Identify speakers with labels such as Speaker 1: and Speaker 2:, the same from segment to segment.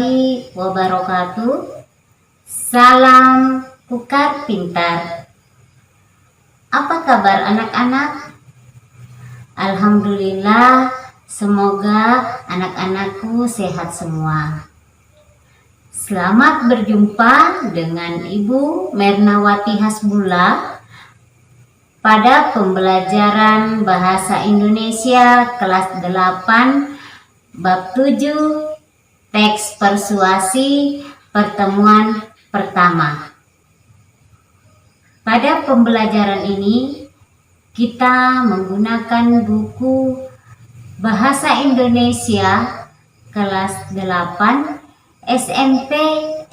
Speaker 1: warahmatullahi wabarakatuh. Salam Kukar Pintar. Apa kabar anak-anak? Alhamdulillah, semoga anak-anakku sehat semua. Selamat berjumpa dengan Ibu Mernawati Hasbullah pada pembelajaran Bahasa Indonesia kelas 8 bab 7 teks persuasi pertemuan pertama. Pada pembelajaran ini kita menggunakan buku Bahasa Indonesia kelas 8 SMP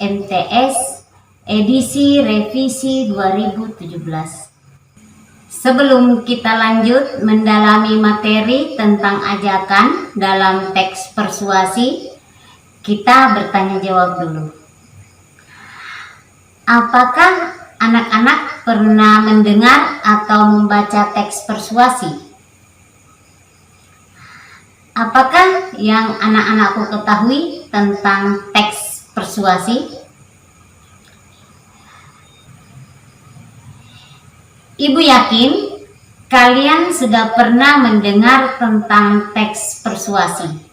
Speaker 1: MTS edisi revisi 2017. Sebelum kita lanjut mendalami materi tentang ajakan dalam teks persuasi, kita bertanya jawab dulu. Apakah anak-anak pernah mendengar atau membaca teks persuasi? Apakah yang anak-anakku ketahui tentang teks persuasi? Ibu yakin kalian sudah pernah mendengar tentang teks persuasi.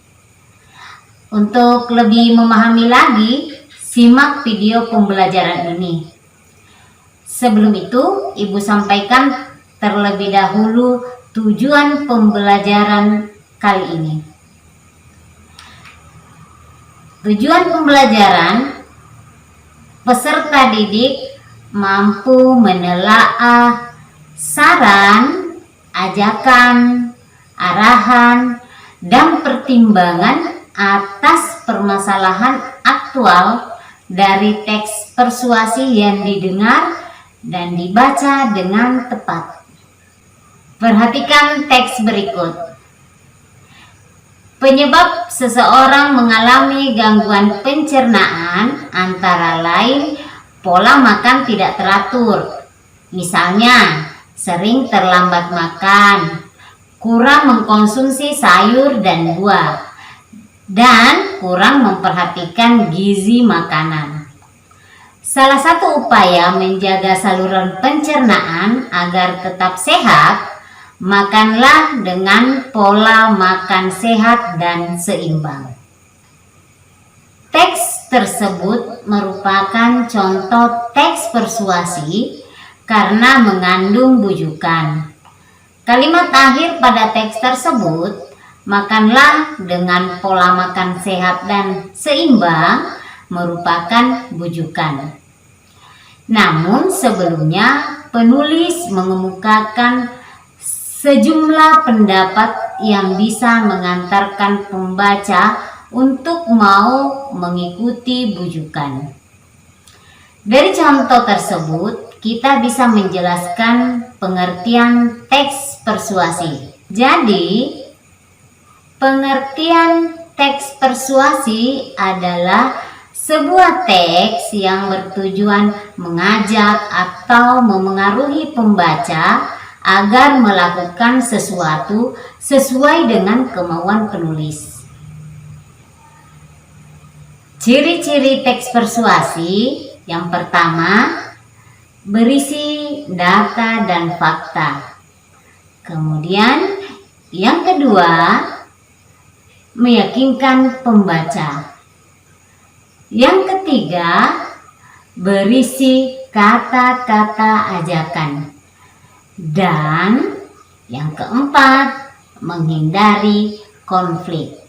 Speaker 1: Untuk lebih memahami lagi, simak video pembelajaran ini. Sebelum itu, Ibu sampaikan terlebih dahulu tujuan pembelajaran kali ini. Tujuan pembelajaran, peserta didik mampu menelaah saran, ajakan, arahan, dan pertimbangan atas permasalahan aktual dari teks persuasi yang didengar dan dibaca dengan tepat. Perhatikan teks berikut. Penyebab seseorang mengalami gangguan pencernaan antara lain pola makan tidak teratur. Misalnya, sering terlambat makan, kurang mengkonsumsi sayur dan buah, dan kurang memperhatikan gizi makanan. Salah satu upaya menjaga saluran pencernaan agar tetap sehat, makanlah dengan pola makan sehat dan seimbang. Teks tersebut merupakan contoh teks persuasi karena mengandung bujukan. Kalimat akhir pada teks tersebut, makanlah dengan pola makan sehat dan seimbang, merupakan bujukan. Namun sebelumnya penulis mengemukakan sejumlah pendapat yang bisa mengantarkan pembaca untuk mau mengikuti bujukan. Dari contoh tersebut, kita bisa menjelaskan pengertian teks persuasi. Jadi, pengertian teks persuasi adalah sebuah teks yang bertujuan mengajak atau memengaruhi pembaca agar melakukan sesuatu sesuai dengan kemauan penulis. Ciri-ciri teks persuasi yang pertama, berisi data dan fakta. Kemudian yang kedua, meyakinkan pembaca. Yang ketiga, berisi kata-kata ajakan. Dan yang keempat, menghindari konflik.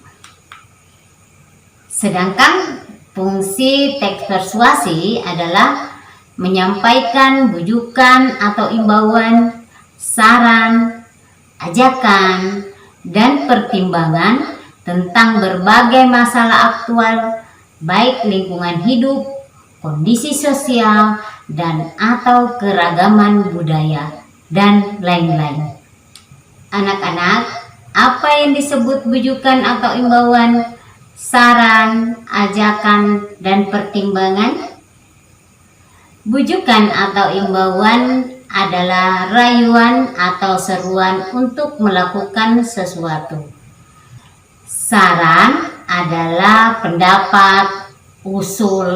Speaker 1: Sedangkan fungsi teks persuasi adalah menyampaikan bujukan atau imbauan, saran, ajakan, dan pertimbangan tentang berbagai masalah aktual, baik lingkungan hidup, kondisi sosial, dan atau keragaman budaya, dan lain-lain. Anak-anak, apa yang disebut bujukan atau imbauan, saran, ajakan, dan pertimbangan? Bujukan atau imbauan adalah rayuan atau seruan untuk melakukan sesuatu. Saran adalah pendapat, usul,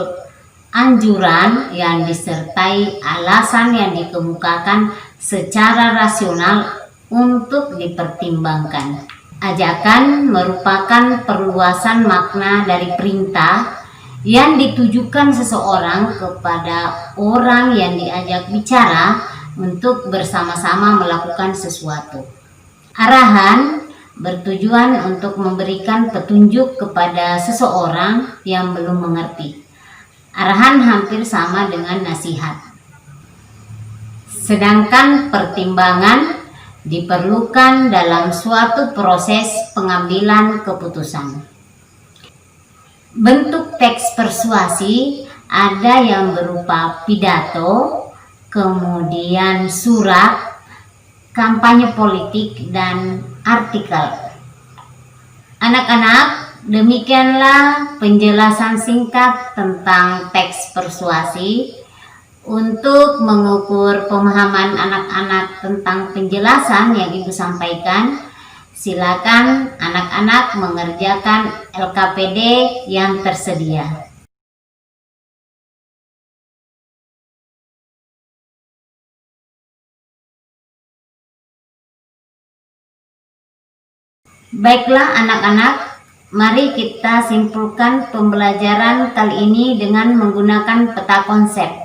Speaker 1: anjuran yang disertai alasan yang dikemukakan secara rasional untuk dipertimbangkan. Ajakan merupakan perluasan makna dari perintah yang ditujukan seseorang kepada orang yang diajak bicara untuk bersama-sama melakukan sesuatu. Arahan bertujuan untuk memberikan petunjuk kepada seseorang yang belum mengerti. Arahan hampir sama dengan nasihat. Sedangkan pertimbangan diperlukan dalam suatu proses pengambilan keputusan. Bentuk teks persuasi ada yang berupa pidato, kemudian surat, kampanye politik, dan artikel. Anak-anak, demikianlah penjelasan singkat tentang teks persuasi. Untuk mengukur pemahaman anak-anak tentang penjelasan yang Ibu sampaikan, silakan anak-anak mengerjakan LKPD yang tersedia. Baiklah anak-anak, mari kita simpulkan pembelajaran kali ini dengan menggunakan peta konsep.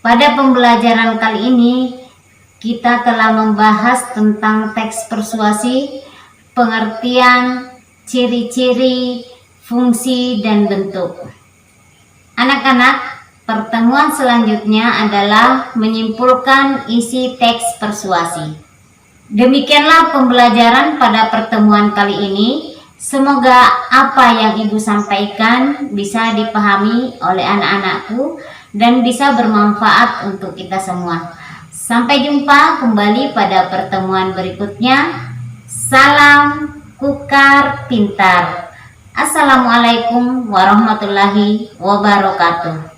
Speaker 1: Pada pembelajaran kali ini, kita telah membahas tentang teks persuasi, pengertian, ciri-ciri, fungsi, dan bentuk. Anak-anak, pertemuan selanjutnya adalah menyimpulkan isi teks persuasi. Demikianlah pembelajaran pada pertemuan kali ini. Semoga apa yang Ibu sampaikan bisa dipahami oleh anak-anakku dan bisa bermanfaat untuk kita semua. Sampai jumpa kembali pada pertemuan berikutnya. Salam Kukar Pintar. Assalamualaikum warahmatullahi wabarakatuh.